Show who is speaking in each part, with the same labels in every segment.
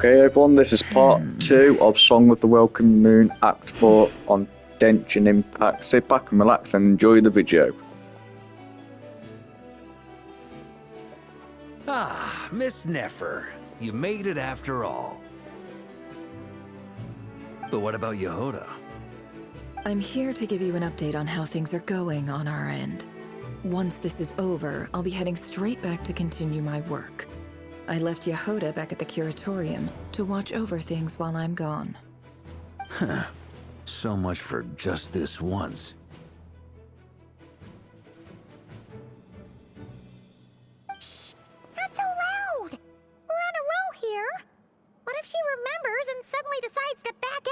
Speaker 1: Okay, everyone, this is part 2 of Song of the Welkin Moon, Act 4 on Genshin Impact. Sit back and relax and enjoy the video.
Speaker 2: Ah, Miss Nefer, you made it after all. But what about Yehoda?
Speaker 3: I'm here to give you an update on how things are going on our end. Once this is over, I'll be heading straight back to continue my work. I left Yehoda back at the curatorium to watch over things while I'm gone.
Speaker 2: Huh. So much for just this once.
Speaker 4: Shh! Not so loud! We're on a roll here! What if she remembers and suddenly decides to back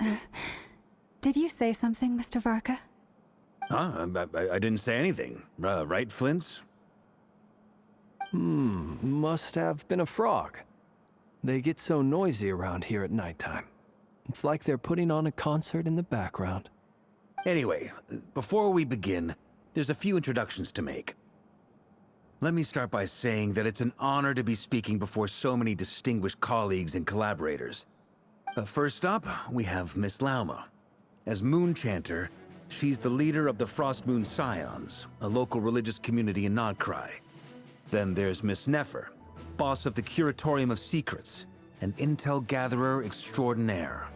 Speaker 4: out?
Speaker 5: Did you say something, Mr. Varka?
Speaker 2: Huh? I didn't say anything. Right, Flint's?
Speaker 6: Must have been a frog. They get so noisy around here at nighttime. It's like they're putting on a concert in the background.
Speaker 2: Anyway, before we begin, there's a few introductions to make. Let me start by saying that it's an honor to be speaking before so many distinguished colleagues and collaborators. First up, we have Miss Lauma. As Moon Chanter, she's the leader of the Frost Moon Scions, a local religious community in Nodcry. Then there's Miss Nefer, boss of the Curatorium of Secrets, an intel gatherer extraordinaire.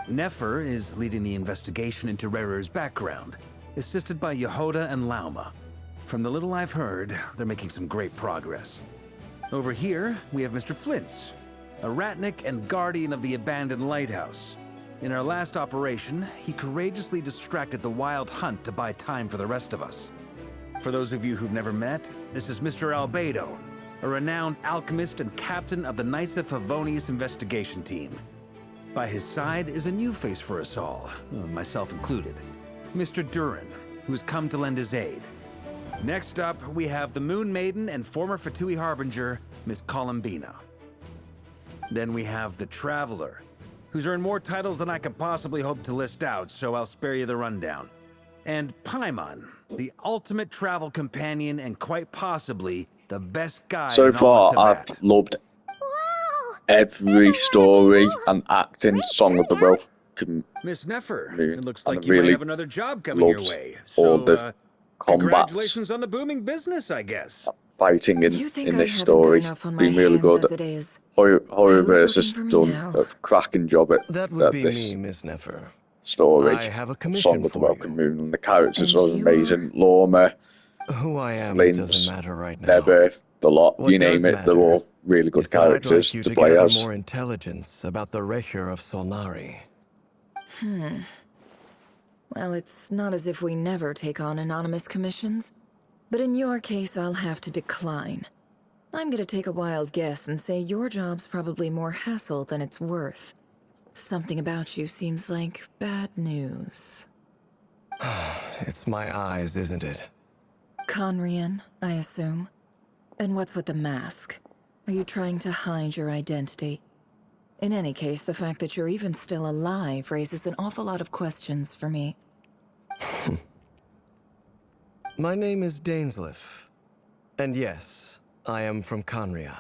Speaker 2: Nefer is leading the investigation into Rerer's background, assisted by Yehoda and Lauma. From the little I've heard, they're making some great progress. Over here, we have Mr. Flint's, a ratnik and guardian of the abandoned lighthouse. In our last operation, he courageously distracted the wild hunt to buy time for the rest of us. For those of you who've never met, this is Mr. Albedo, a renowned alchemist and captain of the Knights of Favonius investigation team. By his side is a new face for us all, myself included, Mr. Durin, who has come to lend his aid. Next up, we have the Moon Maiden and former Fatui Harbinger, Miss Columbina. Then we have the Traveler, who's earned more titles than I could possibly hope to list out, so I'll spare you the rundown. And Paimon, the ultimate travel companion and quite possibly the best guide
Speaker 1: So
Speaker 2: in all
Speaker 1: far,
Speaker 2: of
Speaker 1: I've
Speaker 2: Tibet.
Speaker 1: loved
Speaker 4: Wow!
Speaker 1: every story and act in
Speaker 4: Great
Speaker 1: Song of the
Speaker 4: turnout.
Speaker 1: Welkin
Speaker 2: Miss Nefer,
Speaker 1: Moon.
Speaker 2: it looks
Speaker 1: And
Speaker 2: like
Speaker 1: I
Speaker 2: you might
Speaker 1: really
Speaker 2: have another job coming your
Speaker 1: loved
Speaker 2: way.
Speaker 1: all
Speaker 2: So,
Speaker 1: the combats,
Speaker 2: congratulations on the booming business, I guess.
Speaker 1: fighting
Speaker 3: You think
Speaker 1: in
Speaker 3: I
Speaker 1: this
Speaker 3: haven't
Speaker 1: story.
Speaker 3: got enough on my
Speaker 1: Been really
Speaker 3: hands
Speaker 1: good.
Speaker 3: as it is?
Speaker 1: Horrorverse has
Speaker 3: looking for me
Speaker 1: done
Speaker 3: now?
Speaker 1: a cracking job
Speaker 6: That would
Speaker 1: at
Speaker 6: be
Speaker 1: this
Speaker 6: me, Miss Nefer.
Speaker 1: story.
Speaker 6: I have a commission
Speaker 1: Song of the
Speaker 6: for
Speaker 1: Welkin
Speaker 6: you.
Speaker 1: Moon, and the characters
Speaker 3: And
Speaker 1: are
Speaker 3: you
Speaker 1: amazing. Lorma,
Speaker 6: Who I am doesn't
Speaker 1: Slint,
Speaker 6: matter right now.
Speaker 1: Never, the lot,
Speaker 6: What
Speaker 1: you name
Speaker 6: does
Speaker 1: it, they're
Speaker 6: matter
Speaker 1: all really good
Speaker 6: is that I'd
Speaker 1: characters
Speaker 6: like you
Speaker 1: to
Speaker 6: to
Speaker 1: play
Speaker 6: gather
Speaker 1: as.
Speaker 6: more intelligence about the Recher of Solnari.
Speaker 3: Well, it's not as if we never take on anonymous commissions. But in your case, I'll have to decline. I'm gonna take a wild guess and say your job's probably more hassle than it's worth. Something about you seems like bad news.
Speaker 6: It's my eyes, isn't it?
Speaker 3: Conrian, I assume. And what's with the mask? Are you trying to hide your identity? In any case, the fact that you're even still alive raises an awful lot of questions for me.
Speaker 6: My name is Dainsleif. And yes, I am from Conria.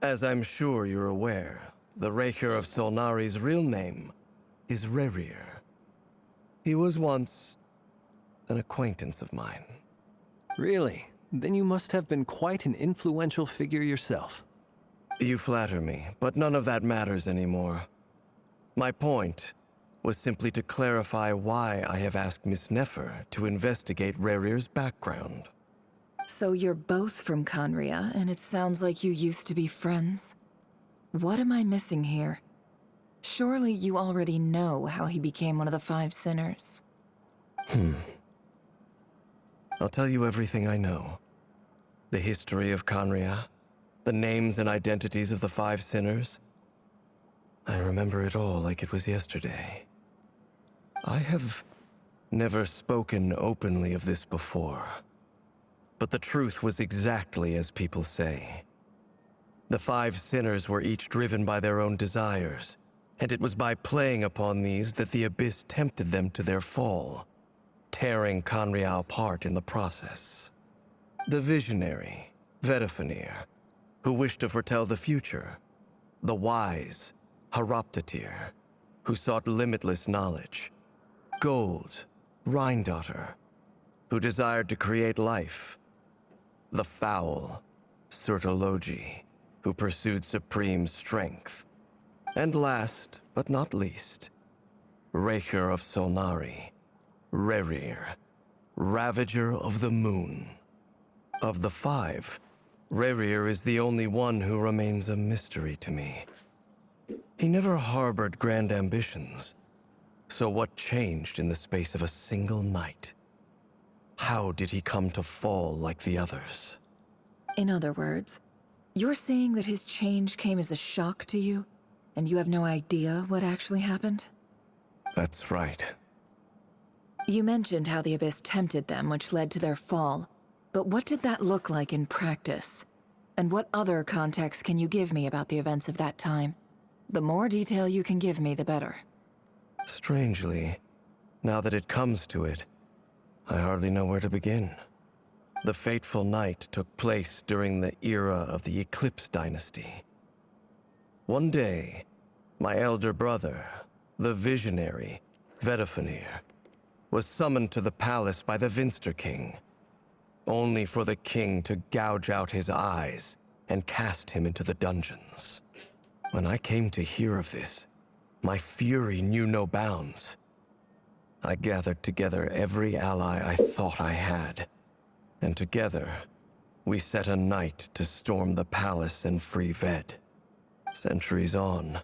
Speaker 6: As I'm sure you're aware, the Recher of Solnari's real name is Rerir. He was once an acquaintance of mine. Really? Then you must have been quite an influential figure yourself. You flatter me, but none of that matters anymore. My point was simply to clarify why I have asked Miss Nefer to investigate Rerir's background.
Speaker 3: So you're both from Conria, and it sounds like you used to be friends? What am I missing here? Surely you already know how he became one of the Five Sinners.
Speaker 6: I'll tell you everything I know. The history of Conria, the names and identities of the Five Sinners. I remember it all like it was yesterday. I have never spoken openly of this before, but the truth was exactly as people say. The Five Sinners were each driven by their own desires, and it was by playing upon these that the Abyss tempted them to their fall, tearing Conria apart in the process. The visionary, Vedifenir, who wished to foretell the future. The wise Haroptatir, who sought limitless knowledge. Gold, Rhindaughter, who desired to create life. The foul Surtologi, who pursued supreme strength. And last, but not least, Raker of Solnari, Rerir, Ravager of the Moon. Of the five, Rerir is the only one who remains a mystery to me. He never harbored grand ambitions, so what changed in the space of a single night? How did he come to fall like the others?
Speaker 3: In other words, you're saying that his change came as a shock to you, and you have no idea what actually happened?
Speaker 6: That's right.
Speaker 3: You mentioned how the Abyss tempted them, which led to their fall. But what did that look like in practice? And what other context can you give me about the events of that time? The more detail you can give me, the better.
Speaker 6: Strangely, now that it comes to it, I hardly know where to begin. The fateful night took place during the era of the Eclipse Dynasty. One day, my elder brother, the visionary, Vedifenir, was summoned to the palace by the Vinster King, only for the king to gouge out his eyes and cast him into the dungeons. When I came to hear of this, my fury knew no bounds. I gathered together every ally I thought I had, and together, we set a night to storm the palace and free Ved. Centuries on,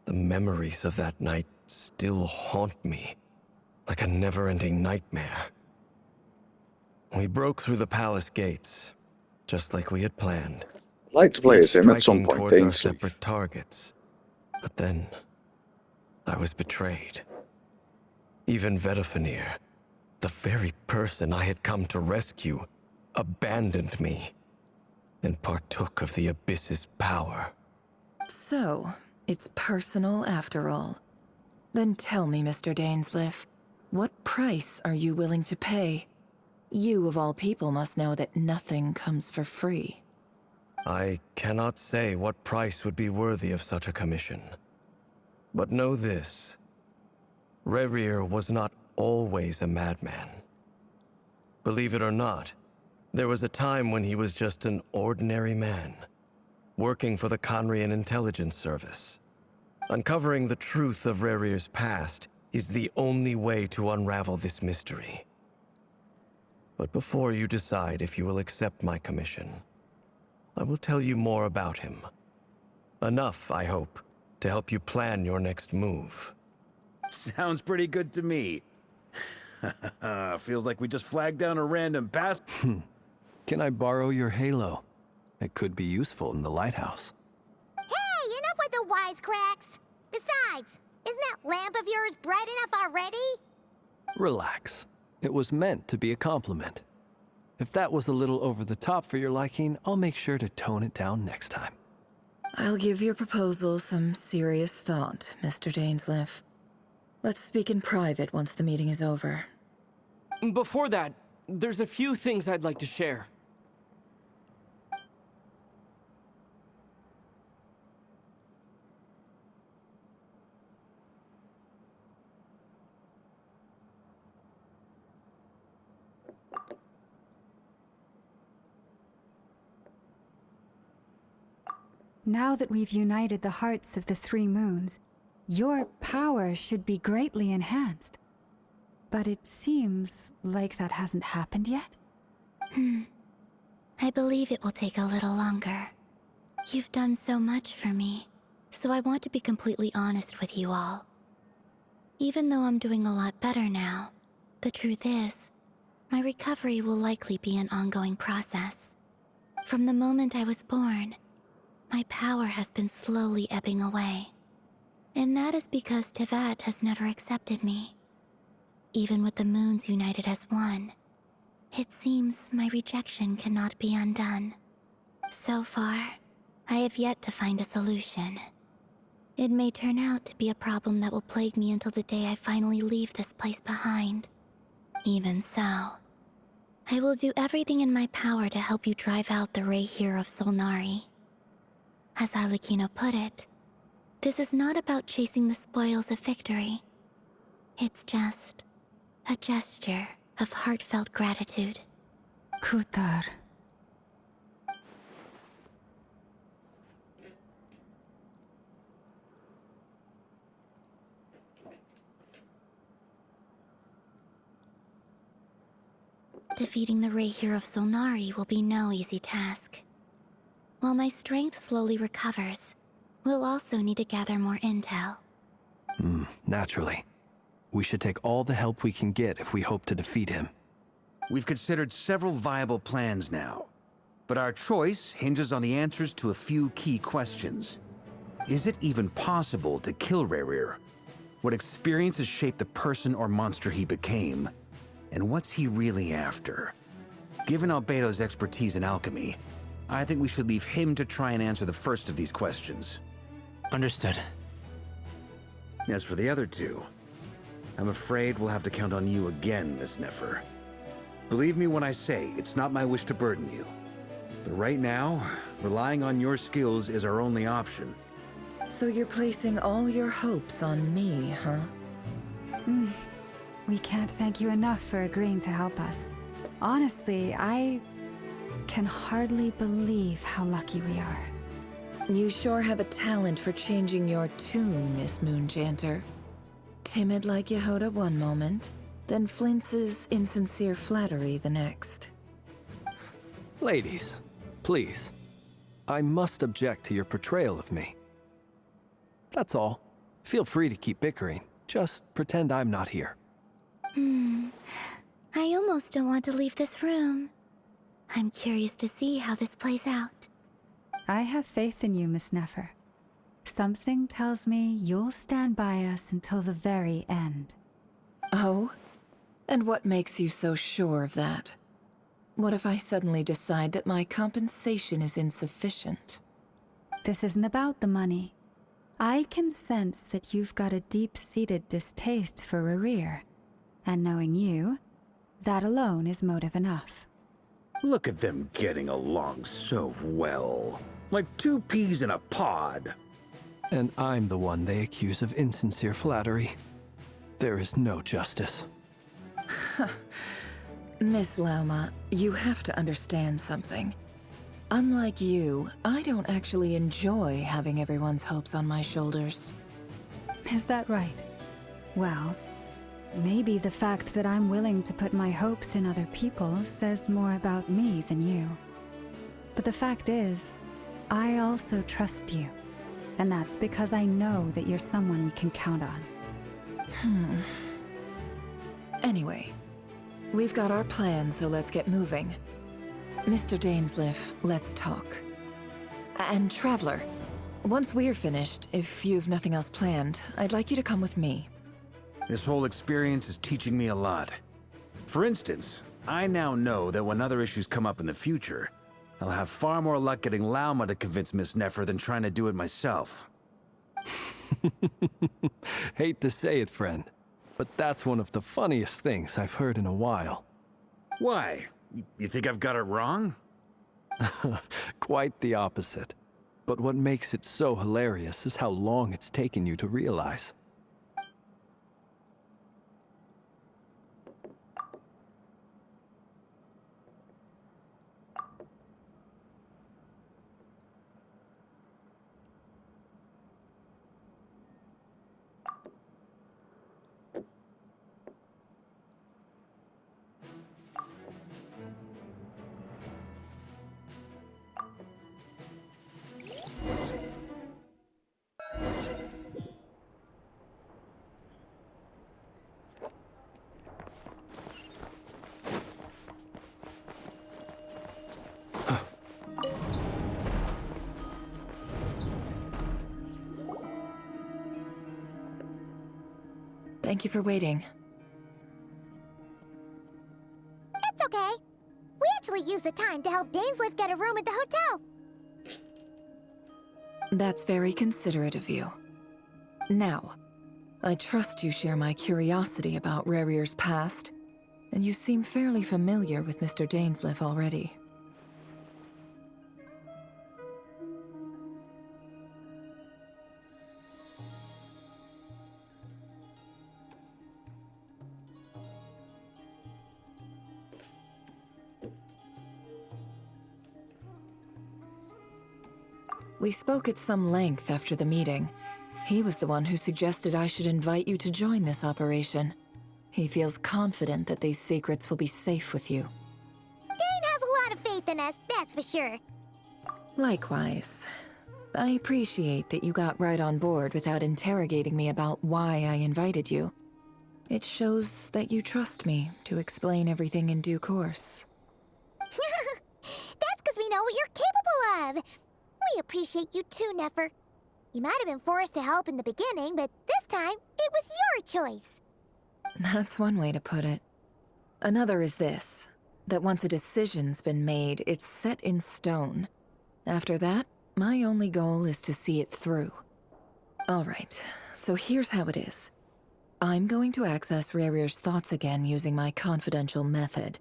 Speaker 6: the memories of that night still haunt me, like a never-ending nightmare. We broke through the palace gates, just like we had planned.
Speaker 1: I'd like to play as him at some
Speaker 6: Striking
Speaker 1: point,
Speaker 6: towards our
Speaker 1: Ainsley.
Speaker 6: separate targets. But then, I was betrayed. Even Vedifenir, the very person I had come to rescue, abandoned me and partook of the Abyss's power.
Speaker 3: So, it's personal after all. Then tell me, Mr. Dainsleif, what price are you willing to pay? You, of all people, must know that nothing comes for free.
Speaker 6: I cannot say what price would be worthy of such a commission. But know this. Rerir was not always a madman. Believe it or not, there was a time when he was just an ordinary man, working for the Conrian Intelligence Service. Uncovering the truth of Rerir's past is the only way to unravel this mystery. But before you decide if you will accept my commission, I will tell you more about him. Enough, I hope, to help you plan your next move.
Speaker 2: Sounds pretty good to me. Feels like we just flagged down a random pass.
Speaker 7: Can I borrow your halo? It could be useful in the lighthouse.
Speaker 4: Hey, enough with the wisecracks! Besides, isn't that lamp of yours bright enough already?
Speaker 7: Relax. It was meant to be a compliment. If that was a little over the top for your liking, I'll make sure to tone it down next time.
Speaker 3: I'll give your proposal some serious thought, Mr. Dainsleif. Let's speak in private once the meeting is over.
Speaker 8: Before that, there's a few things I'd like to share.
Speaker 5: Now that we've united the hearts of the three moons, your power should be greatly enhanced. But it seems like that hasn't happened yet.
Speaker 4: I believe it will take a little longer. You've done so much for me, so I want to be completely honest with you all. Even though I'm doing a lot better now, the truth is, my recovery will likely be an ongoing process. From the moment I was born, my power has been slowly ebbing away. And that is because Tevat has never accepted me. Even with the moons united as one, it seems my rejection cannot be undone. So far, I have yet to find a solution. It may turn out to be a problem that will plague me until the day I finally leave this place behind. Even so, I will do everything in my power to help you drive out the Rahier of Solnari. As Arlecchino put it, this is not about chasing the spoils of victory. It's just a gesture of heartfelt gratitude.
Speaker 5: Kutar.
Speaker 4: Defeating the Rahier of Solnari will be no easy task. While my strength slowly recovers, we'll also need to gather more intel.
Speaker 7: Naturally. We should take all the help we can get if we hope to defeat him.
Speaker 2: We've considered several viable plans now, but our choice hinges on the answers to a few key questions. Is it even possible to kill Rahier? What experiences shaped the person or monster he became? And what's he really after? Given Albedo's expertise in alchemy, I think we should leave him to try and answer the first of these questions.
Speaker 9: Understood.
Speaker 2: As for the other two, I'm afraid we'll have to count on you again, Miss Nefer. Believe me when I say it's not my wish to burden you. But right now, relying on your skills is our only option.
Speaker 3: So you're placing all your hopes on me, huh?
Speaker 5: We can't thank you enough for agreeing to help us. Honestly, I can hardly believe how lucky we are.
Speaker 3: You sure have a talent for changing your tune, Miss Moonjanter. Timid like Yehoda one moment, then flinches insincere flattery the next.
Speaker 7: Ladies, please. I must object to your portrayal of me. That's all. Feel free to keep bickering. Just pretend I'm not here.
Speaker 4: I almost don't want to leave this room. I'm curious to see how this plays out.
Speaker 5: I have faith in you, Miss Nefer. Something tells me you'll stand by us until the very end.
Speaker 3: Oh? And what makes you so sure of that? What if I suddenly decide that my compensation is insufficient?
Speaker 5: This isn't about the money. I can sense that you've got a deep-seated distaste for Rahier. And knowing you, that alone is motive enough.
Speaker 2: Look at them getting along so well. Like two peas in a pod.
Speaker 7: And I'm the one they accuse of insincere flattery. There is no justice.
Speaker 3: Miss Lauma, you have to understand something. Unlike you, I don't actually enjoy having everyone's hopes on my shoulders.
Speaker 5: Is that right? Well, maybe the fact that I'm willing to put my hopes in other people says more about me than you. But the fact is, I also trust you. And that's because I know that you're someone we can count on.
Speaker 3: Anyway, we've got our plan, so let's get moving. Mr. Dainsleif, let's talk. And Traveler, once we're finished, if you've nothing else planned, I'd like you to come with me.
Speaker 2: This whole experience is teaching me a lot. For instance, I now know that when other issues come up in the future, I'll have far more luck getting Lauma to convince Miss Nefer than trying to do it myself.
Speaker 7: Hate to say it, friend, but that's one of the funniest things I've heard in a while.
Speaker 2: Why? You think I've got it wrong?
Speaker 7: Quite the opposite. But what makes it so hilarious is how long it's taken you to realize.
Speaker 3: Thank you for waiting.
Speaker 10: It's okay. We actually used the time to help Dainsleif get a room at the hotel.
Speaker 3: That's very considerate of you. Now, I trust you share my curiosity about Rahier's past. and you seem fairly familiar with Mr. Dainsleif already. We spoke at some length after the meeting. He was the one who suggested I should invite you to join this operation. He feels confident that these secrets will be safe with you.
Speaker 10: Dane has a lot of faith in us, that's for sure.
Speaker 3: Likewise. I appreciate that you got right on board without interrogating me about why I invited you. It shows that you trust me to explain everything in due course.
Speaker 10: That's because we know what you're capable of. We appreciate you too, Nefer. You might have been forced to help in the beginning, but this time, it was your choice.
Speaker 3: That's one way to put it. Another is this, that once a decision's been made, it's set in stone. After that, my only goal is to see it through. Alright, so here's how it is. I'm going to access Rarir's thoughts again using my confidential method.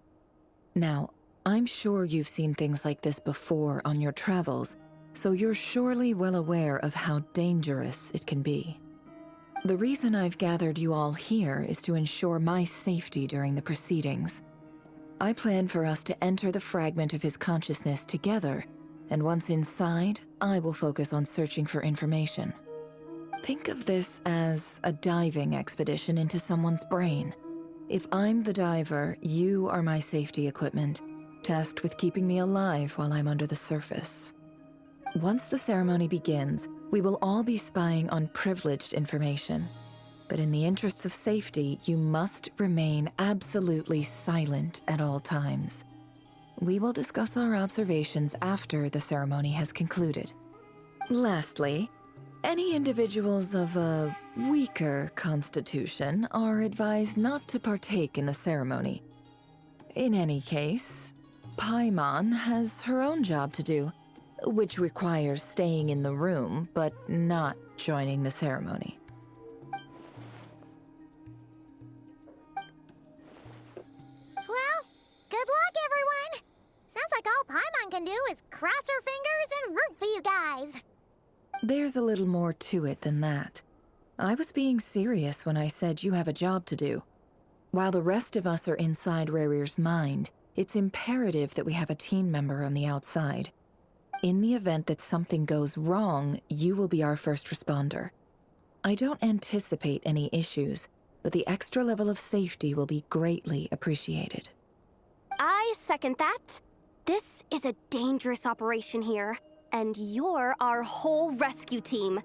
Speaker 3: Now, I'm sure you've seen things like this before on your travels, so you're surely well aware of how dangerous it can be. The reason I've gathered you all here is to ensure my safety during the proceedings. I plan for us to enter the fragment of his consciousness together, and once inside, I will focus on searching for information. Think of this as a diving expedition into someone's brain. If I'm the diver, you are my safety equipment, tasked with keeping me alive while I'm under the surface. Once the ceremony begins, we will all be spying on privileged information. But in the interests of safety, you must remain absolutely silent at all times. We will discuss our observations after the ceremony has concluded. Lastly, any individuals of a weaker constitution are advised not to partake in the ceremony. In any case, Paimon has her own job to do, which requires staying in the room, but not joining the ceremony.
Speaker 10: Well, good luck, everyone. Sounds like all Paimon can do is cross her fingers and root for you guys.
Speaker 3: There's a little more to it than that. I was being serious when I said you have a job to do. While the rest of us are inside Rarir's mind, it's imperative that we have a team member on the outside. In the event that something goes wrong, you will be our first responder. I don't anticipate any issues, but the extra level of safety will be greatly appreciated.
Speaker 9: I second that. This is a dangerous operation here, and you're our whole rescue team.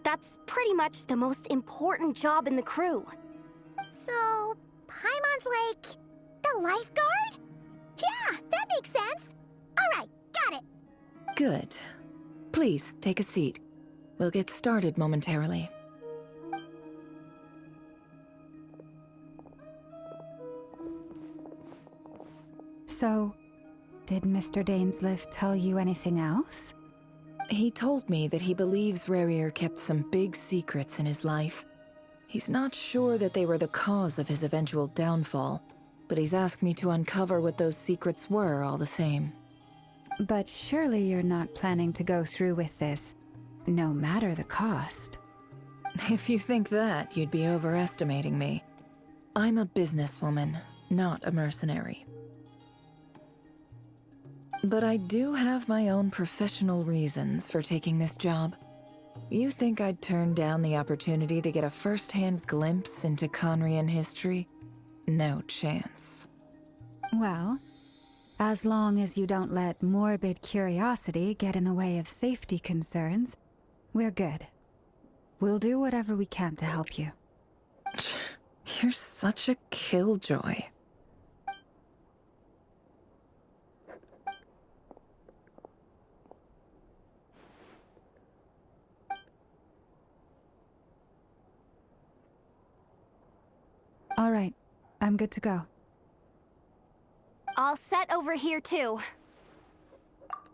Speaker 9: That's pretty much the most important job in the crew.
Speaker 10: So, Paimon's like the lifeguard? Yeah, that makes sense. All right, got it.
Speaker 3: Good. Please, take a seat. We'll get started momentarily.
Speaker 5: So, did Mr. Dainsleif tell you anything else?
Speaker 3: He told me that he believes Rarir kept some big secrets in his life. He's not sure that they were the cause of his eventual downfall, but he's asked me to uncover what those secrets were all the same.
Speaker 5: But surely you're not planning to go through with this, no matter the cost.
Speaker 3: If you think that, you'd be overestimating me. I'm a businesswoman, not a mercenary. But I do have my own professional reasons for taking this job. You think I'd turn down the opportunity to get a first-hand glimpse into Conrian history? No chance.
Speaker 5: Well, as long as you don't let morbid curiosity get in the way of safety concerns, we're good. We'll do whatever we can to help you.
Speaker 3: You're such a killjoy.
Speaker 5: All right, I'm good to go.
Speaker 9: All set over here, too.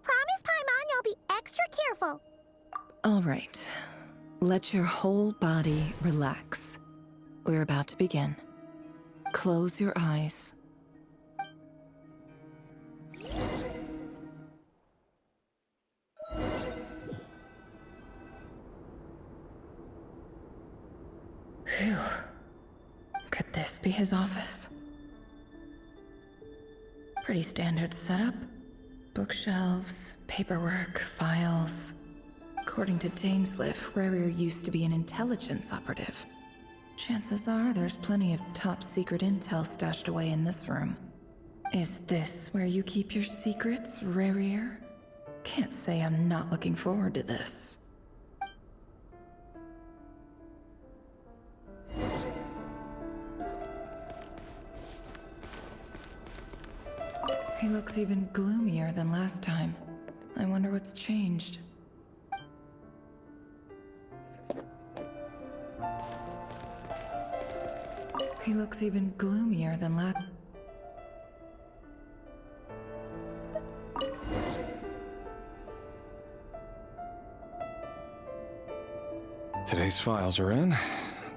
Speaker 10: Promise, Paimon, you'll be extra careful.
Speaker 3: All right. Let your whole body relax. We're about to begin. Close your eyes Phew. Could this be his office? Pretty standard setup. Bookshelves, paperwork, files. According to Dainsliff, Rarier used to be an intelligence operative. Chances are there's plenty of top secret intel stashed away in this room. Is this where you keep your secrets, Rarier? Can't say I'm not looking forward to this. He looks even gloomier than last time. I wonder what's changed. He looks even gloomier than last.
Speaker 11: Today's files are in.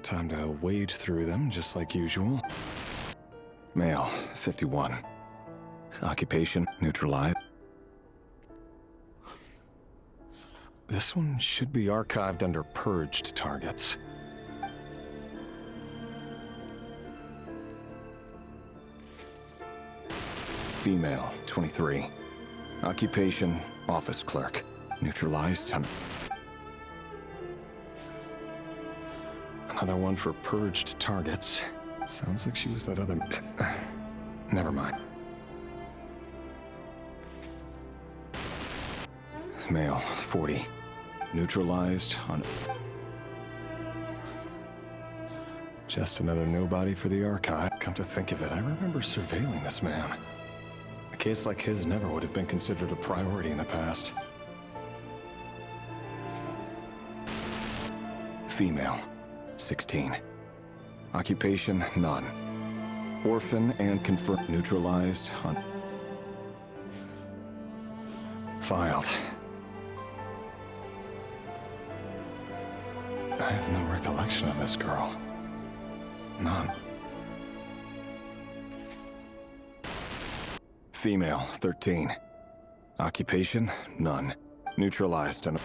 Speaker 11: Time to wade through them, just like usual. Male, 51. Occupation, neutralized. This one should be archived under purged targets. Female, 23. Occupation, office clerk. Neutralized. Another one for purged targets. Sounds like she was that other... Never mind. Male, 40. Neutralized on... Just another nobody for the archive. Come to think of it, I remember surveilling this man. A case like his never would have been considered a priority in the past. Female, 16. Occupation, none. Orphan and confirmed neutralized on... Filed. I have no recollection of this girl. None. Female, 13. Occupation, none. Neutralized and...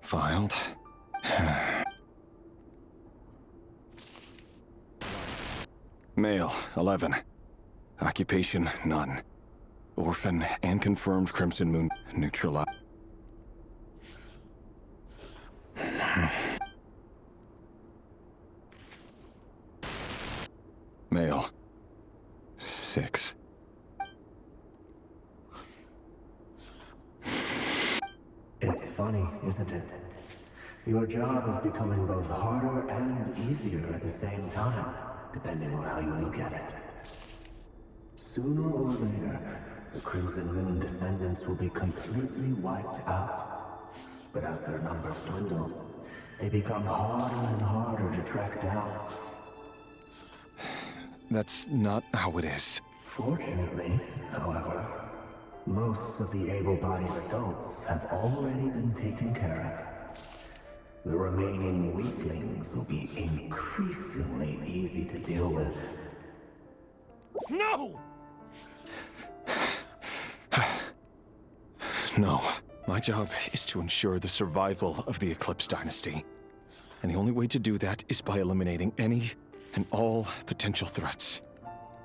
Speaker 11: Filed. Male, 11. Occupation, none. Orphan and confirmed Crimson Moon, neutralized. Male, 6.
Speaker 12: It's funny, isn't it? Your job is becoming both harder and easier at the same time, depending on how you look at it. Sooner or later, the Crimson Moon descendants will be completely wiped out. But as their numbers dwindle, they become harder and harder to track down.
Speaker 11: That's not how it is.
Speaker 12: Fortunately, however, most of the able-bodied adults have already been taken care of. The remaining weaklings will be increasingly easy to deal with.
Speaker 11: No! No. My job is to ensure the survival of the Eclipse Dynasty. And the only way to do that is by eliminating any and all potential threats.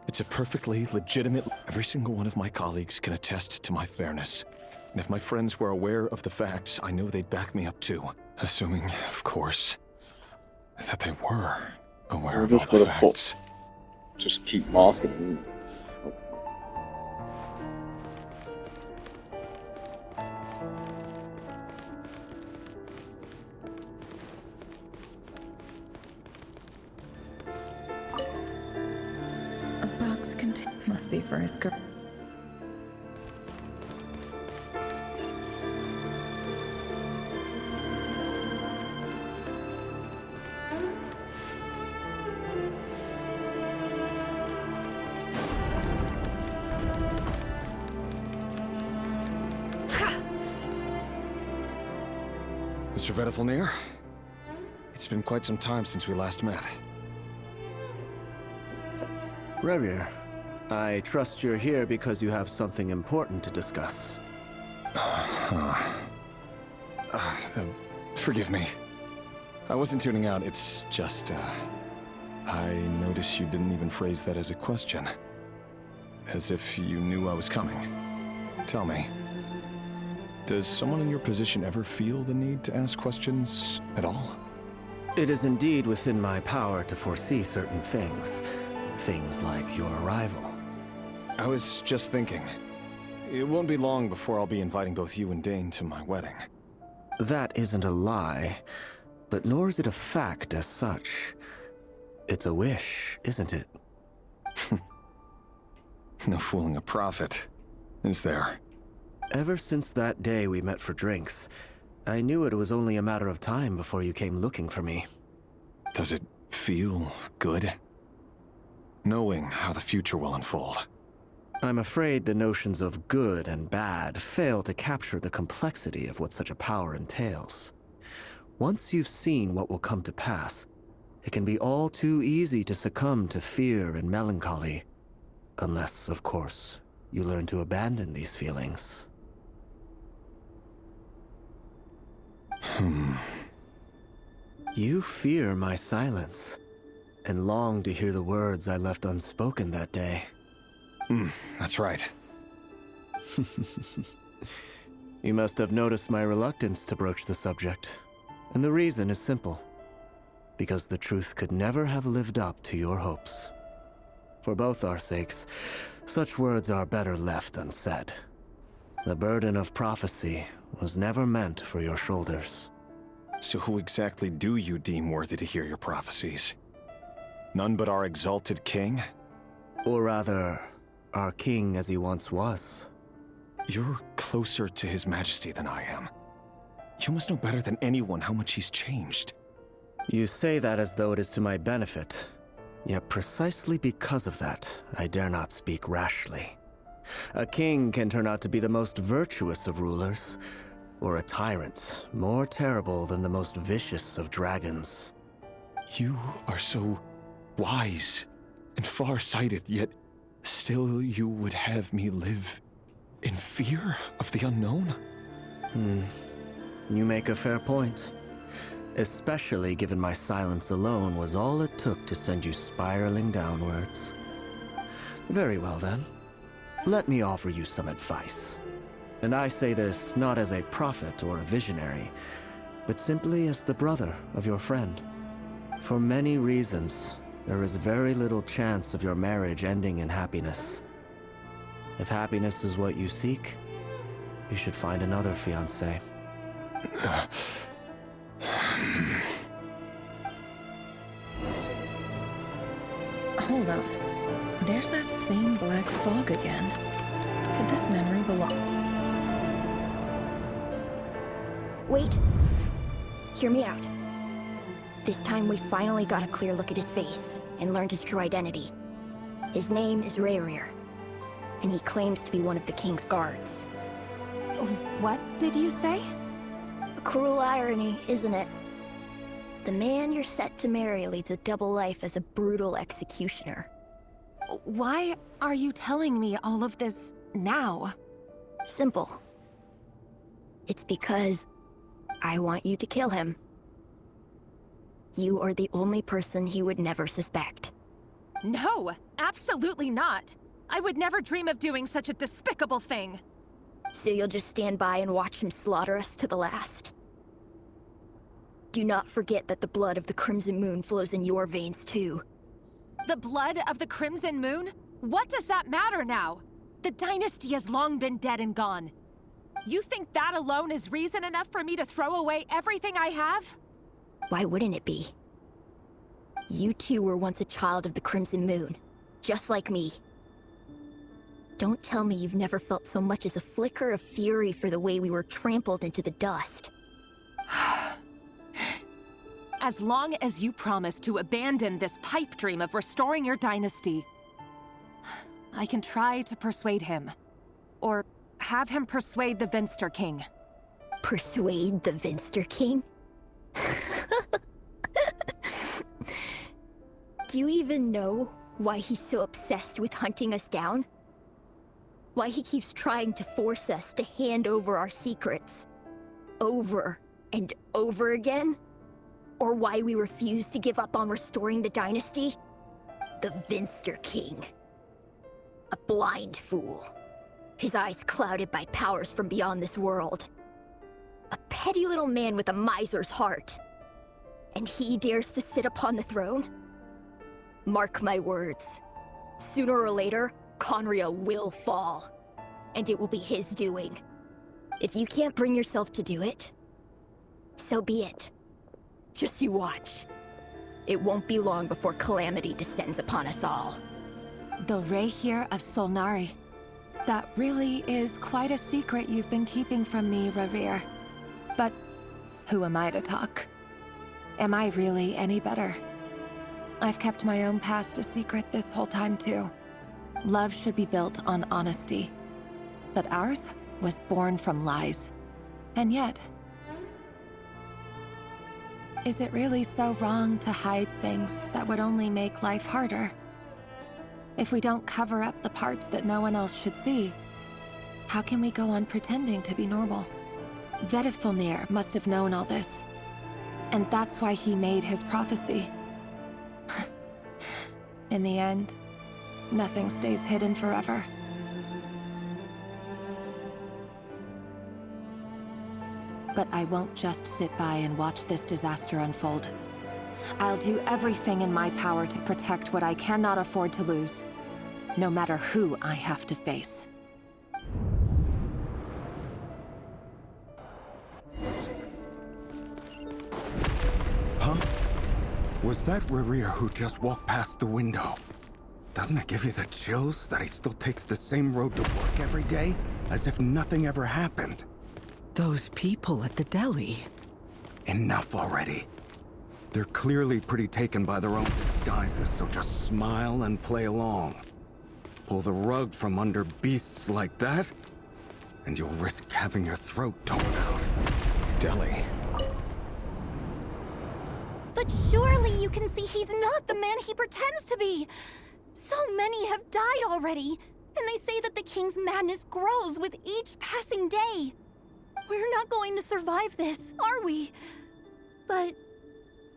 Speaker 11: It's a perfectly legitimate... Every single one of my colleagues can attest to my fairness. And if my friends were aware of the facts, I know they'd back me up too. Assuming, of course, that they were aware of all the facts.
Speaker 1: Just keep marking.
Speaker 3: Must be for his girl.
Speaker 11: Mr. Vedifalnir, it's been quite some time since we last met.
Speaker 12: Rarier, I trust you're here because you have something important to discuss.
Speaker 11: Forgive me. I wasn't tuning out, it's just, I noticed you didn't even phrase that as a question. As if you knew I was coming. Tell me, does someone in your position ever feel the need to ask questions at all?
Speaker 12: It is indeed within my power to foresee certain things. Things like your arrival.
Speaker 11: I was just thinking. It won't be long before I'll be inviting both you and Dane to my wedding.
Speaker 12: That isn't a lie, but nor is it a fact as such. It's a wish, isn't it?
Speaker 11: No fooling a prophet, is there?
Speaker 12: Ever since that day we met for drinks, I knew it was only a matter of time before you came looking for me.
Speaker 11: Does it feel good? Knowing how the future will unfold.
Speaker 12: I'm afraid the notions of good and bad fail to capture the complexity of what such a power entails. Once you've seen what will come to pass, it can be all too easy to succumb to fear and melancholy. Unless, of course, you learn to abandon these feelings. You fear my silence, and long to hear the words I left unspoken that day.
Speaker 11: That's right.
Speaker 12: You must have noticed my reluctance to broach the subject, and the reason is simple. Because the truth could never have lived up to your hopes. For both our sakes, such words are better left unsaid. The burden of prophecy was never meant for your shoulders.
Speaker 11: So who exactly do you deem worthy to hear your prophecies? None but our exalted king?
Speaker 12: Or rather, our king as he once was.
Speaker 11: You're closer to his majesty than I am. You must know better than anyone how much he's changed.
Speaker 12: You say that as though it is to my benefit. Yet precisely because of that, I dare not speak rashly. A king can turn out to be the most virtuous of rulers, or a tyrant more terrible than the most vicious of dragons.
Speaker 11: You are so wise and far-sighted, yet still you would have me live in fear of the unknown?
Speaker 12: You make a fair point. Especially given my silence alone was all it took to send you spiraling downwards. Very well then. Let me offer you some advice. And I say this not as a prophet or a visionary, but simply as the brother of your friend. For many reasons, there is very little chance of your marriage ending in happiness. If happiness is what you seek, you should find another fiancé.
Speaker 3: Hold on. There's that same black fog again. Could this memory belong?
Speaker 13: Wait. Hear me out. This time we finally got a clear look at his face and learned his true identity. His name is Rayrir, and he claims to be one of the king's guards.
Speaker 14: What did you say?
Speaker 13: A cruel irony, isn't it? The man you're set to marry leads a double life as a brutal executioner.
Speaker 14: Why are you telling me all of this now?
Speaker 13: Simple. It's because I want you to kill him. You are the only person he would never suspect.
Speaker 14: No, absolutely not. I would never dream of doing such a despicable thing.
Speaker 13: So you'll just stand by and watch him slaughter us to the last? Do not forget that the blood of the Crimson Moon flows in your veins too.
Speaker 14: The blood of the Crimson Moon? What does that matter now? The dynasty has long been dead and gone. You think that alone is reason enough for me to throw away everything I have?
Speaker 13: Why wouldn't it be? You two were once a child of the Crimson Moon, just like me. Don't tell me you've never felt so much as a flicker of fury for the way we were trampled into the dust.
Speaker 14: As long as you promise to abandon this pipe dream of restoring your dynasty, I can try to persuade him. Or have him persuade the Vinster King.
Speaker 13: Persuade the Vinster King? Do you even know why he's so obsessed with hunting us down? Why he keeps trying to force us to hand over our secrets? Over and over again? Or why we refuse to give up on restoring the dynasty? The Vinster King. A blind fool. His eyes clouded by powers from beyond this world. A petty little man with a miser's heart. And he dares to sit upon the throne? Mark my words. Sooner or later, Conria will fall. And it will be his doing. If you can't bring yourself to do it, so be it. Just you watch. It won't be long before calamity descends upon us all.
Speaker 14: The Rehir of Solnari. That really is quite a secret you've been keeping from me, Revere. But who am I to talk? Am I really any better? I've kept my own past a secret this whole time, too. Love should be built on honesty. But ours was born from lies. And yet, is it really so wrong to hide things that would only make life harder? If we don't cover up the parts that no one else should see, how can we go on pretending to be normal? Vedifulnir must have known all this. And that's why he made his prophecy. In the end, nothing stays hidden forever. But I won't just sit by and watch this disaster unfold. I'll do everything in my power to protect what I cannot afford to lose, no matter who I have to face.
Speaker 15: Huh? Was that Revere who just walked past the window? Doesn't it give you the chills that he still takes the same road to work every day, as if nothing ever happened?
Speaker 16: Those people at the deli.
Speaker 15: Enough already. They're clearly pretty taken by their own disguises, so just smile and play along. Pull the rug from under beasts like that, and you'll risk having your throat torn out.
Speaker 11: Deli.
Speaker 9: But surely you can see he's not the man he pretends to be. So many have died already, and they say that the king's madness grows with each passing day. We're not going to survive this, are we? But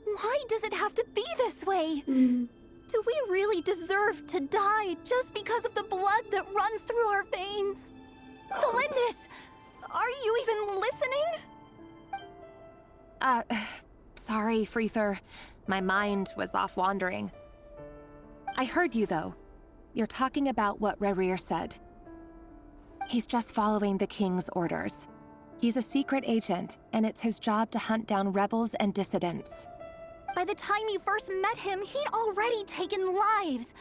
Speaker 9: why does it have to be this way? Do we really deserve to die just because of the blood that runs through our veins? Valindis, are you even listening?
Speaker 14: Sorry, Freether. My mind was off wandering. I heard you, though. You're talking about what Revere said. He's just following the king's orders. He's a secret agent, and it's his job to hunt down rebels and dissidents.
Speaker 9: By the time you first met him, he'd already taken lives.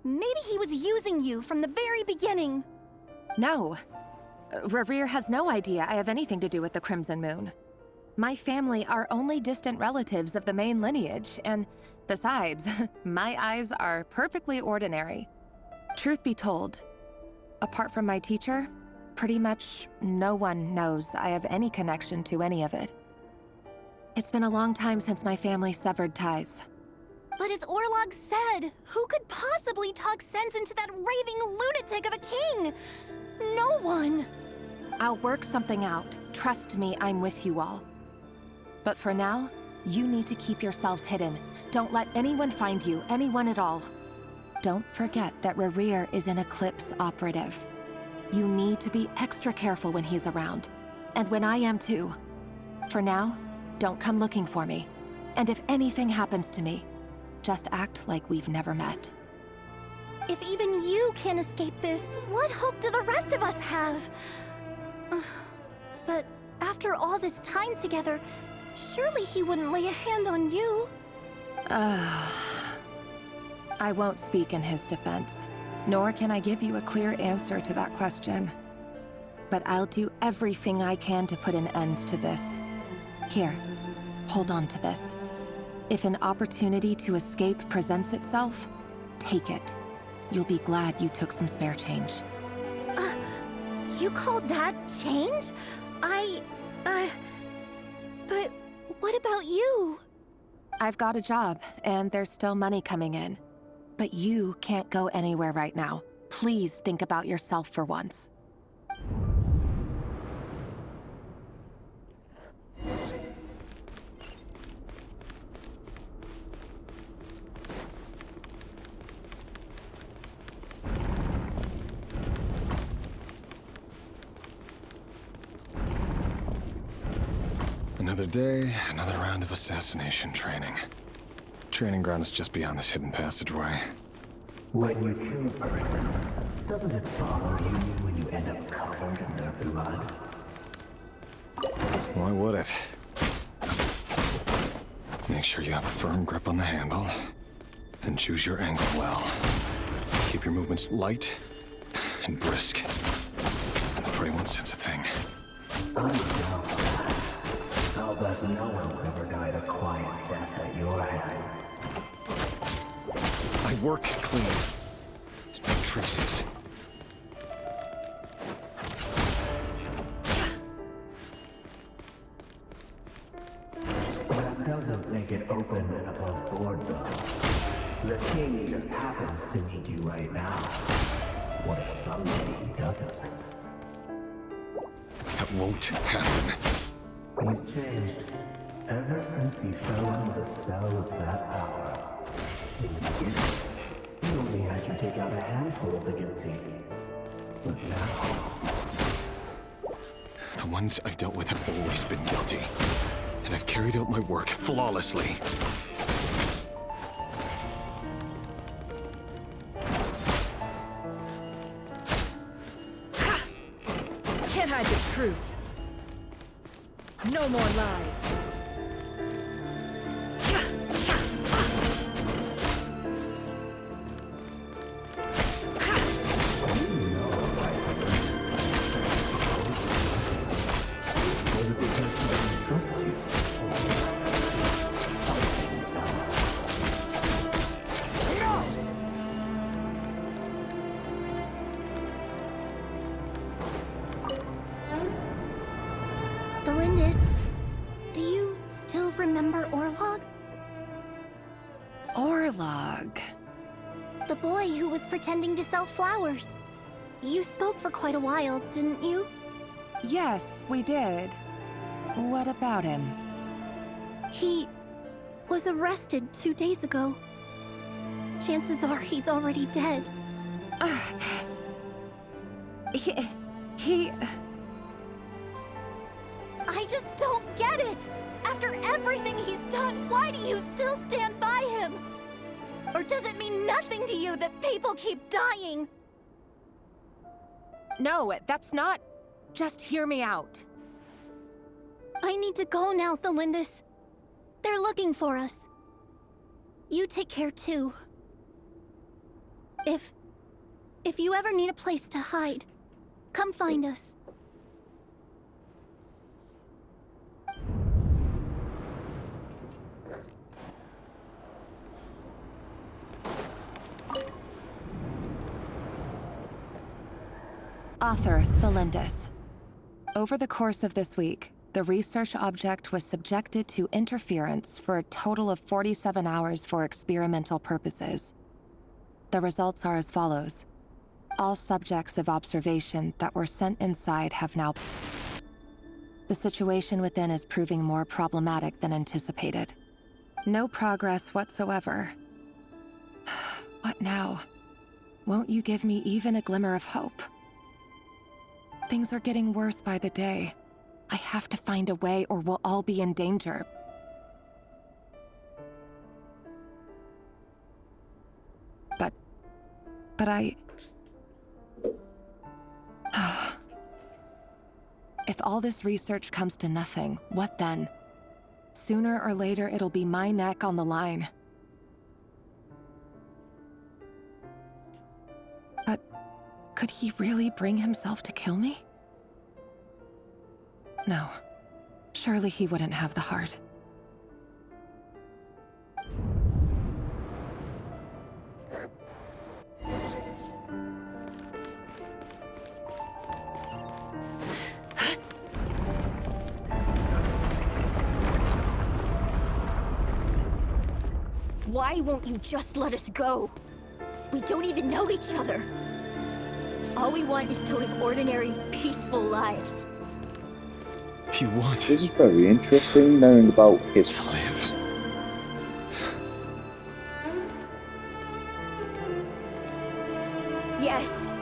Speaker 9: Maybe he was using you from the very beginning.
Speaker 14: No. Revere has no idea I have anything to do with the Crimson Moon. My family are only distant relatives of the main lineage, and besides, my eyes are perfectly ordinary. Truth be told, apart from my teacher, pretty much no one knows I have any connection to any of it. It's been a long time since my family severed ties.
Speaker 9: But as Orlog said, who could possibly talk sense into that raving lunatic of a king? No one.
Speaker 14: I'll work something out. Trust me, I'm with you all. But for now, you need to keep yourselves hidden. Don't let anyone find you, anyone at all. Don't forget that Revere is an Eclipse operative. You need to be extra careful when he's around. And when I am too. For now, don't come looking for me. And if anything happens to me, just act like we've never met.
Speaker 9: If even you can't escape this, what hope do the rest of us have? But after all this time together, surely he wouldn't lay a hand on you.
Speaker 14: I won't speak in his defense, nor can I give you a clear answer to that question. But I'll do everything I can to put an end to this. Here, hold on to this. If an opportunity to escape presents itself, take it. You'll be glad you took some spare change.
Speaker 9: You call that change? But what about you?
Speaker 14: I've got a job, and there's still money coming in. But you can't go anywhere right now. Please think about yourself for once.
Speaker 11: Another day, another round of assassination training. Training ground is just beyond this hidden passageway.
Speaker 12: When you kill a person, doesn't it bother you when you end up covered in their blood?
Speaker 11: Why would it? Make sure you have a firm grip on the handle, then choose your angle well. Keep your movements light and brisk. And the prey won't sense a thing.
Speaker 12: I know that. I'll bet no one's ever died a quiet death at your hands.
Speaker 11: I work clean. No traces.
Speaker 12: That doesn't make it open and above board, though. The king just happens to need you right now. What if someday he doesn't?
Speaker 11: That won't happen.
Speaker 12: He's changed. Ever since he fell under the spell of that power. In the beginning, he only had you take out a handful of the guilty. But now...
Speaker 11: The ones I've dealt with have always been guilty. And I've carried out my work flawlessly.
Speaker 3: Can't hide the truth. No more lies.
Speaker 9: Delindis, do you still remember Orlog?
Speaker 14: Orlog.
Speaker 9: The boy who was pretending to sell flowers. You spoke for quite a while, didn't you?
Speaker 14: Yes, we did. What about him?
Speaker 9: He was arrested 2 days ago. Chances are he's already dead.
Speaker 14: He...
Speaker 9: I just don't get it! After everything he's done, why do you still stand by him? Or does it mean nothing to you that people keep dying?
Speaker 14: No, that's not... Just hear me out.
Speaker 9: I need to go now, Thelindis. They're looking for us. You take care too. If you ever need a place to hide, come find us.
Speaker 14: Author, Thelindis. Over the course of this week, the research object was subjected to interference for a total of 47 hours for experimental purposes. The results are as follows. All subjects of observation that were sent inside have now... The situation within is proving more problematic than anticipated. No progress whatsoever. What now? Won't you give me even a glimmer of hope? Things are getting worse by the day. I have to find a way or we'll all be in danger. But I... If all this research comes to nothing, what then? Sooner or later, it'll be my neck on the line. But could he really bring himself to kill me? No. Surely he wouldn't have the heart.
Speaker 13: Why won't you just let us go? We don't even know each other. All we want is to live ordinary, peaceful lives.
Speaker 11: You want...
Speaker 1: This is very interesting, knowing about his...
Speaker 11: to live.
Speaker 13: Yes.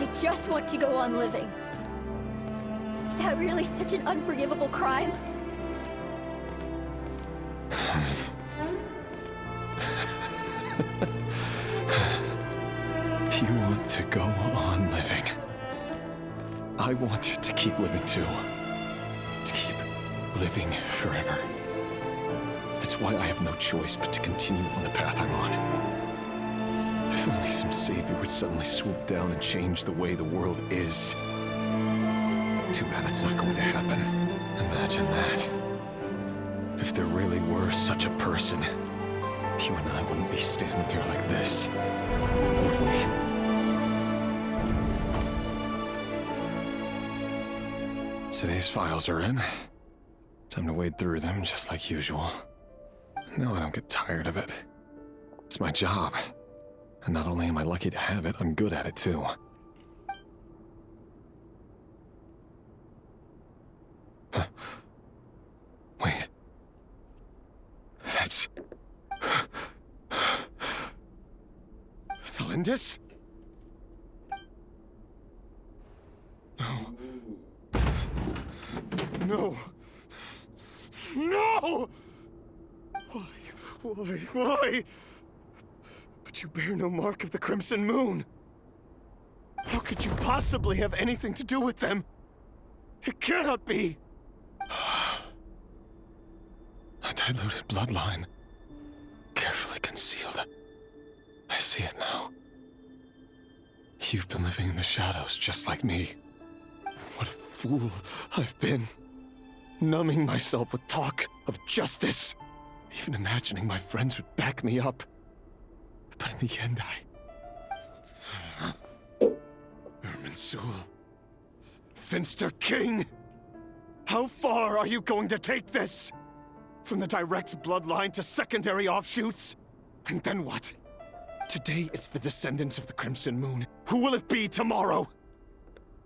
Speaker 13: I just want to go on living. Is that really such an unforgivable crime?
Speaker 11: I want to keep living too. To keep living forever. That's why I have no choice but to continue on the path I'm on. If only some savior would suddenly swoop down and change the way the world is. Too bad that's not going to happen. Imagine that. If there really were such a person, you and I wouldn't be standing here like this, would we? Today's files are in. Time to wade through them just like usual. No, I don't get tired of it. It's my job. And not only am I lucky to have it, I'm good at it too. Huh. Wait. That's... Thelindis? No. No! No! Why? But you bear no mark of the Crimson Moon. How could you possibly have anything to do with them? It cannot be! A diluted bloodline. Carefully concealed. I see it now. You've been living in the shadows just like me. What a fool I've been. Numbing myself with talk of justice. Even imagining my friends would back me up. But in the end, Irminsul. Finster King! How far are you going to take this? From the direct bloodline to secondary offshoots? And then what? Today it's the descendants of the Crimson Moon. Who will it be tomorrow?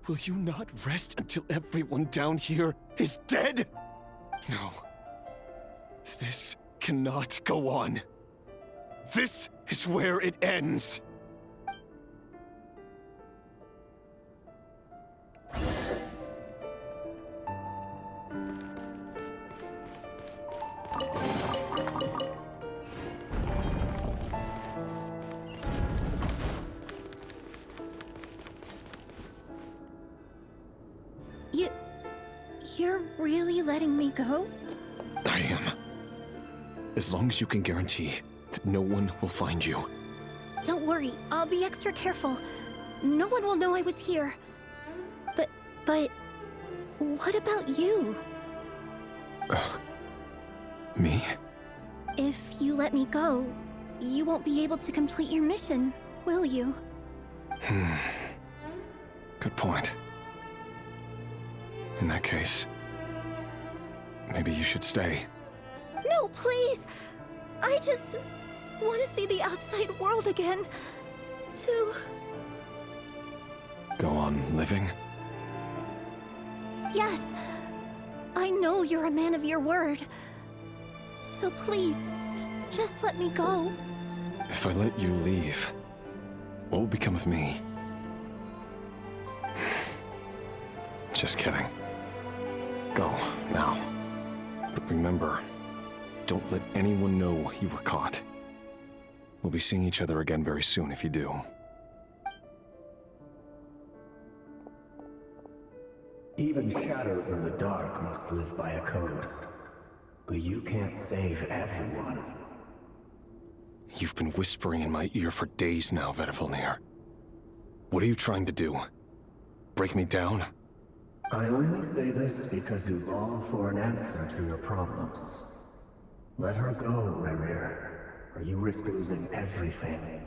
Speaker 11: Will you not rest until everyone down here is dead? No. This cannot go on. This is where it ends.
Speaker 4: You're really letting me go?
Speaker 11: I am. As long as you can guarantee that no one will find you.
Speaker 4: Don't worry, I'll be extra careful. No one will know I was here. But what about you?
Speaker 11: Me?
Speaker 4: If you let me go, you won't be able to complete your mission, will you?
Speaker 11: Good point. In that case, maybe you should stay.
Speaker 4: No, please! I just want to see the outside world again. To...
Speaker 11: Go on living?
Speaker 4: Yes. I know you're a man of your word. So please, just let me go.
Speaker 11: If I let you leave, what will become of me? Just kidding. Go, now. But remember, don't let anyone know you were caught. We'll be seeing each other again very soon if you do.
Speaker 12: Even shadows in the dark must live by a code. But you can't save everyone.
Speaker 11: You've been whispering in my ear for days now, Vedifilnir. What are you trying to do? Break me down?
Speaker 12: I only say this because you long for an answer to your problems. Let her go, Rerir, or you risk losing everything.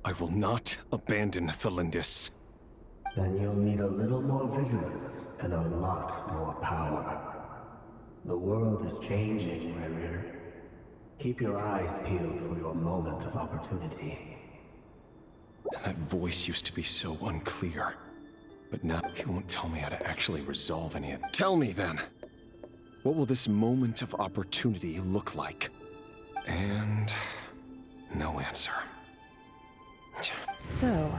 Speaker 11: I will not abandon Thelindis.
Speaker 12: Then you'll need a little more vigilance and a lot more power. The world is changing, Rerir. Keep your eyes peeled for your moment of opportunity.
Speaker 11: That voice used to be so unclear. But now he won't tell me how to actually resolve any of it. Tell me then! What will this moment of opportunity look like? And... no answer.
Speaker 3: So,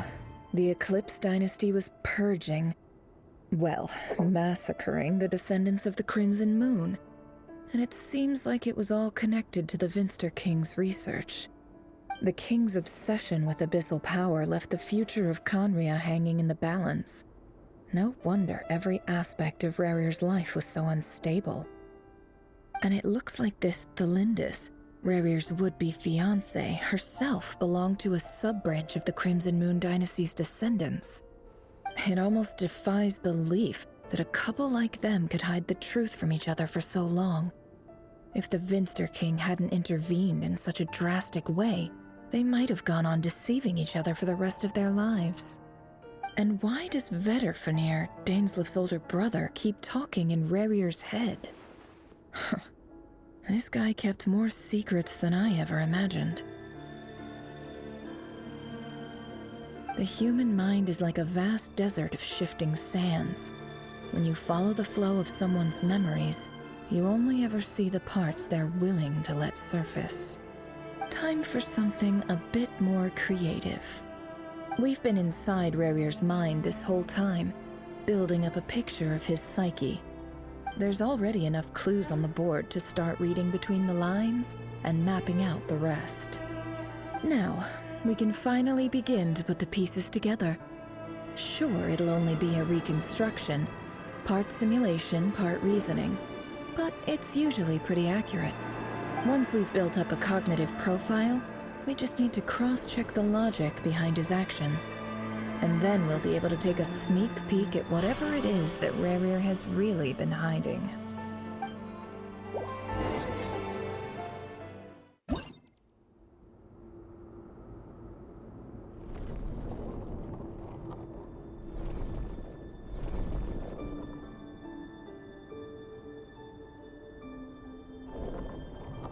Speaker 3: the Eclipse dynasty was purging, well, massacring the descendants of the Crimson Moon. And it seems like it was all connected to the Finster King's research. The King's obsession with abyssal power left the future of Conria hanging in the balance. No wonder every aspect of Rarir's life was so unstable. And it looks like this Thelindis, Rarir's would-be fiancée, herself belonged to a sub-branch of the Crimson Moon Dynasty's descendants. It almost defies belief that a couple like them could hide the truth from each other for so long. If the Vinster King hadn't intervened in such a drastic way, they might have gone on deceiving each other for the rest of their lives. And why does Vedderfanir, Daneslif's older brother, keep talking in Rarir's head? This guy kept more secrets than I ever imagined. The human mind is like a vast desert of shifting sands. When you follow the flow of someone's memories, you only ever see the parts they're willing to let surface. Time for something a bit more creative. We've been inside Rarir's mind this whole time, building up a picture of his psyche. There's already enough clues on the board to start reading between the lines and mapping out the rest. Now, we can finally begin to put the pieces together. Sure, it'll only be a reconstruction, part simulation, part reasoning, but it's usually pretty accurate. Once we've built up a cognitive profile, we just need to cross-check the logic behind his actions. And then we'll be able to take a sneak peek at whatever it is that Rarir has really been hiding.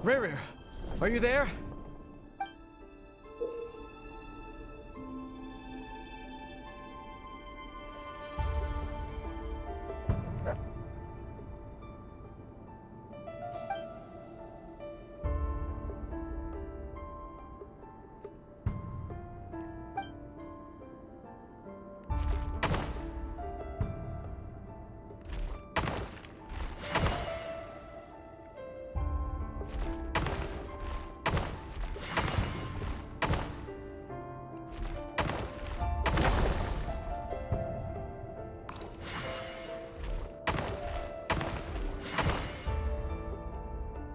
Speaker 6: Rarir, are you there?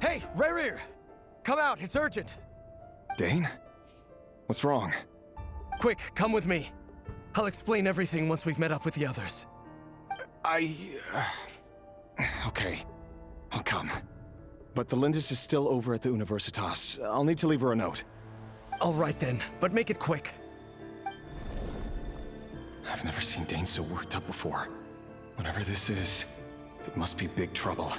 Speaker 6: Hey, Rarir! Come out, it's urgent!
Speaker 11: Dane? What's wrong?
Speaker 6: Quick, come with me. I'll explain everything once we've met up with the others.
Speaker 11: Okay. I'll come. But the Lindis is still over at the Universitas. I'll need to leave her a note.
Speaker 6: All right then, but make it quick.
Speaker 11: I've never seen Dane so worked up before. Whatever this is, it must be big trouble.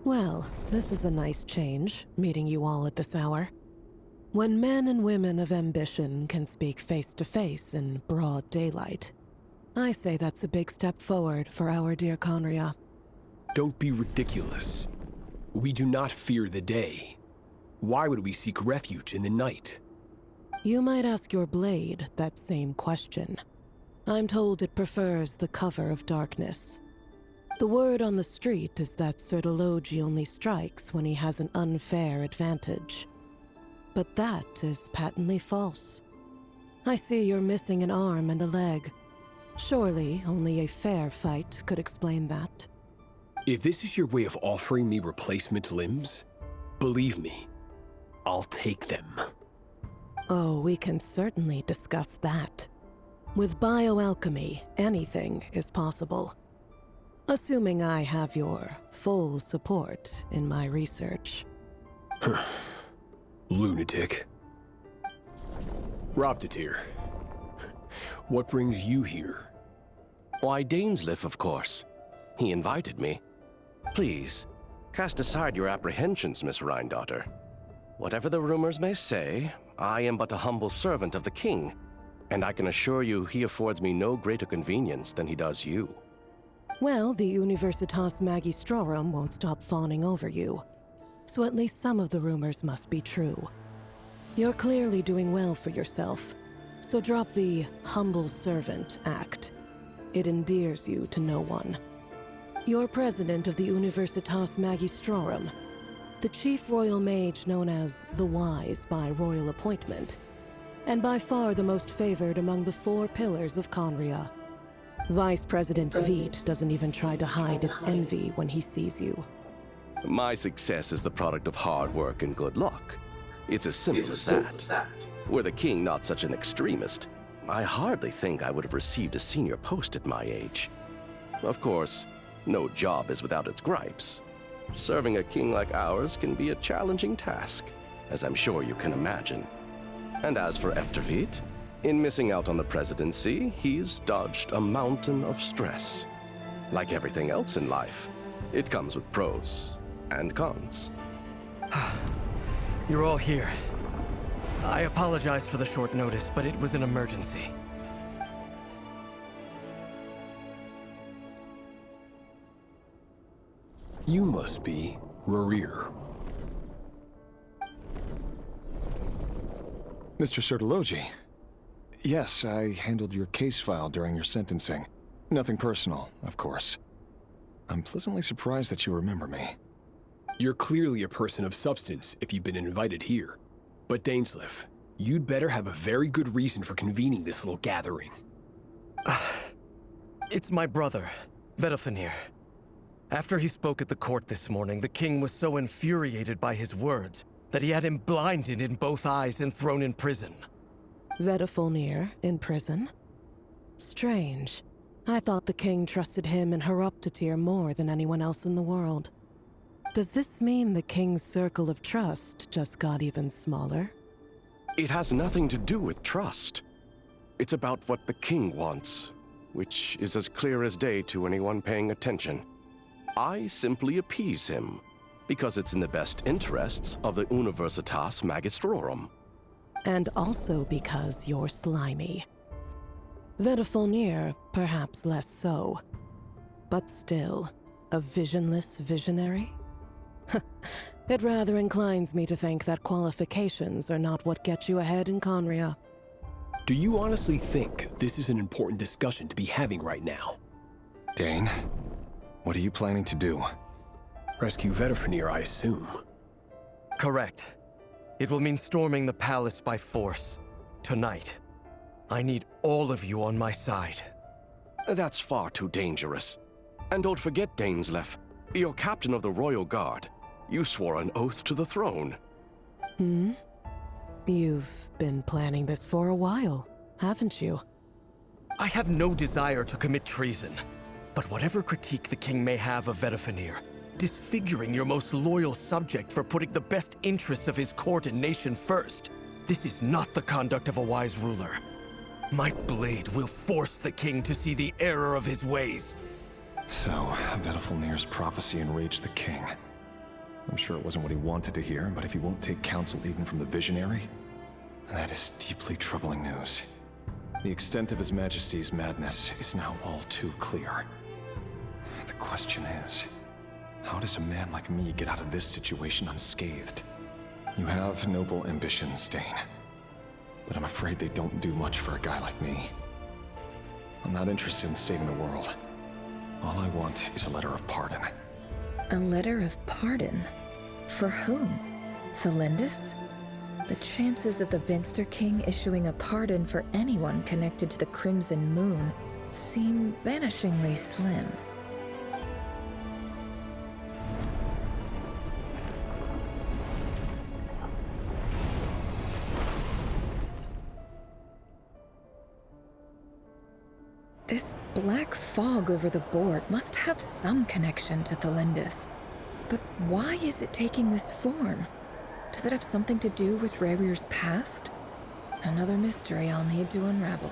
Speaker 17: Well, this is a nice change, meeting you all at this hour. When men and women of ambition can speak face to face in broad daylight, I say that's a big step forward for our dear Conria.
Speaker 18: Don't be ridiculous. We do not fear the day. Why would we seek refuge in the night?
Speaker 17: You might ask your blade that same question. I'm told it prefers the cover of darkness. The word on the street is that Sir Deloge only strikes when he has an unfair advantage. But that is patently false. I see you're missing an arm and a leg. Surely only a fair fight could explain that.
Speaker 18: If this is your way of offering me replacement limbs, believe me, I'll take them.
Speaker 17: Oh, we can certainly discuss that. With bioalchemy, anything is possible. Assuming I have your full support in my research.
Speaker 18: Lunatic. Robtatir, what brings you here?
Speaker 19: Why, Dainsleif, of course. He invited me. Please, cast aside your apprehensions, Miss Rhindaughter. Whatever the rumors may say, I am but a humble servant of the king, and I can assure you he affords me no greater convenience than he does you.
Speaker 17: Well, the Universitas Magistrorum won't stop fawning over you, so at least some of the rumors must be true. You're clearly doing well for yourself, so drop the humble servant act. It endears you to no one. You're president of the Universitas Magistrorum, the chief royal mage known as the Wise by royal appointment, and by far the most favored among the 4 pillars of Conria. Vice President Veit doesn't even try to hide his envy when he sees you.
Speaker 19: My success is the product of hard work and good luck. It's as simple as that. Were the king not such an extremist, I hardly think I would have received a senior post at my age. Of course, no job is without its gripes. Serving a king like ours can be a challenging task, as I'm sure you can imagine. And as for Efterveit, in missing out on the presidency, he's dodged a mountain of stress. Like everything else in life, it comes with pros and cons.
Speaker 6: You're all here. I apologize for the short notice, but it was an emergency.
Speaker 18: You must be Rerir.
Speaker 11: Mr. Sertologi. Yes, I handled your case file during your sentencing. Nothing personal, of course. I'm pleasantly surprised that you remember me.
Speaker 18: You're clearly a person of substance if you've been invited here. But Dainsleif, you'd better have a very good reason for convening this little gathering.
Speaker 6: It's my brother, Vedalfenir. After he spoke at the court this morning, the king was so infuriated by his words that he had him blinded in both eyes and thrown in prison.
Speaker 17: Vedalfenir in prison? Strange. I thought the king trusted him and Horoptatir more than anyone else in the world. Does this mean the king's circle of trust just got even smaller?
Speaker 19: It has nothing to do with trust. It's about what the king wants, which is as clear as day to anyone paying attention. I simply appease him, because it's in the best interests of the Universitas Magistrorum.
Speaker 17: And also because you're slimy. Vedalfenir, perhaps less so. But still, a visionless visionary? It rather inclines me to think that qualifications are not what get you ahead in Conria.
Speaker 18: Do you honestly think this is an important discussion to be having right now?
Speaker 11: Dane, what are you planning to do?
Speaker 18: Rescue Vedalfenir, I assume.
Speaker 6: Correct. It will mean storming the palace by force. Tonight. I need all of you on my side.
Speaker 19: That's far too dangerous. And don't forget, Dainsleif, you're captain of the Royal Guard. You swore an oath to the throne.
Speaker 17: You've been planning this for a while, haven't you?
Speaker 6: I have no desire to commit treason. But whatever critique the king may have of Vedalfenir, disfiguring your most loyal subject for putting the best interests of his court and nation first, this is not the conduct of a wise ruler. My blade will force the king to see the error of his ways.
Speaker 11: So, Vedalfenir's prophecy enraged the king. I'm sure it wasn't what he wanted to hear, but if he won't take counsel even from the visionary, that is deeply troubling news. The extent of His Majesty's madness is now all too clear. The question is, how does a man like me get out of this situation unscathed? You have noble ambitions, Dane, but I'm afraid they don't do much for a guy like me. I'm not interested in saving the world. All I want is a letter of pardon.
Speaker 3: A letter of pardon? For whom? Thelindis? the chances of the Vinster King issuing a pardon for anyone connected to the Crimson Moon seem vanishingly slim. This black fog over the board must have some connection to Thelindis. But why is it taking this form? Does it have something to do with Rarir's past? Another mystery I'll need to unravel.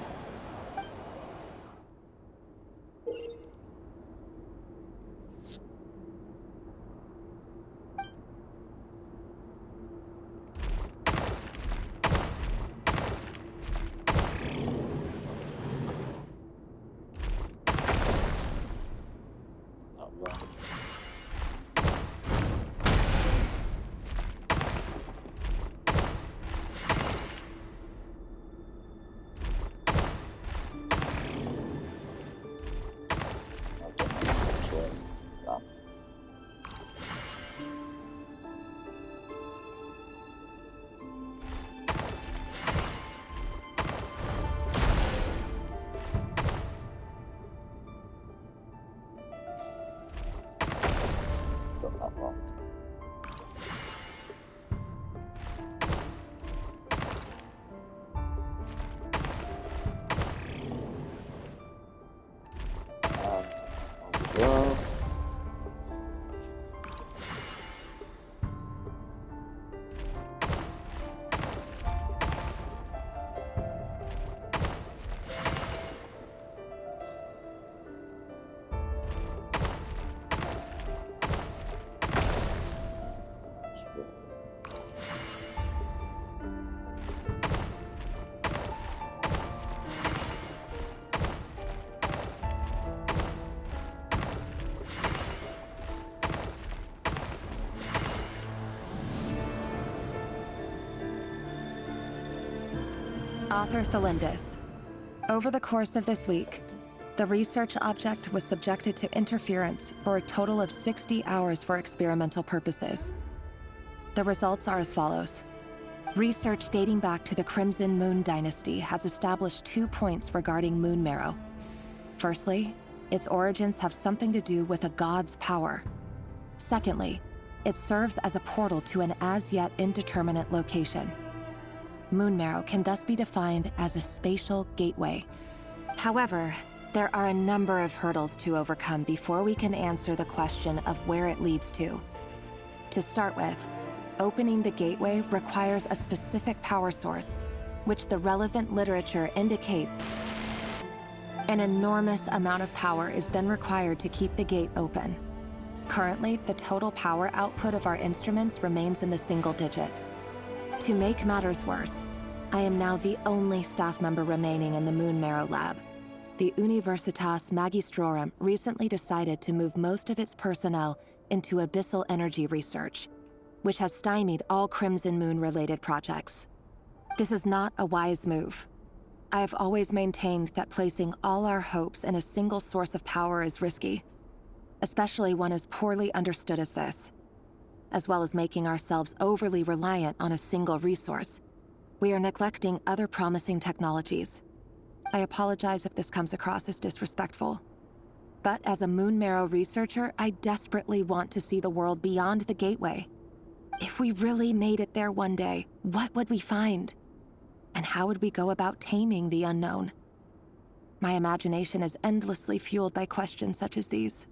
Speaker 14: Author Thelindis. Over the course of this week, the research object was subjected to interference for a total of 60 hours for experimental purposes. The results are as follows. Research dating back to the Crimson Moon dynasty has established 2 points regarding moon marrow. Firstly, its origins have something to do with a god's power. Secondly, it serves as a portal to an as-yet indeterminate location. Moon marrow can thus be defined as a spatial gateway. However, there are a number of hurdles to overcome before we can answer the question of where it leads to. To start with, opening the gateway requires a specific power source, which the relevant literature indicates. An enormous amount of power is then required to keep the gate open. Currently, the total power output of our instruments remains in the single digits. To make matters worse, I am now the only staff member remaining in the Moon Marrow lab. The Universitas Magistrorum recently decided to move most of its personnel into abyssal energy research, which has stymied all Crimson Moon-related projects. This is not a wise move. I have always maintained that placing all our hopes in a single source of power is risky, especially one as poorly understood as this. As well as making ourselves overly reliant on a single resource, we are neglecting other promising technologies. I apologize if this comes across as disrespectful. But as a Moon Marrow researcher, I desperately want to see the world beyond the gateway. If we really made it there one day, what would we find? And how would we go about taming the unknown? My imagination is endlessly fueled by questions such as these.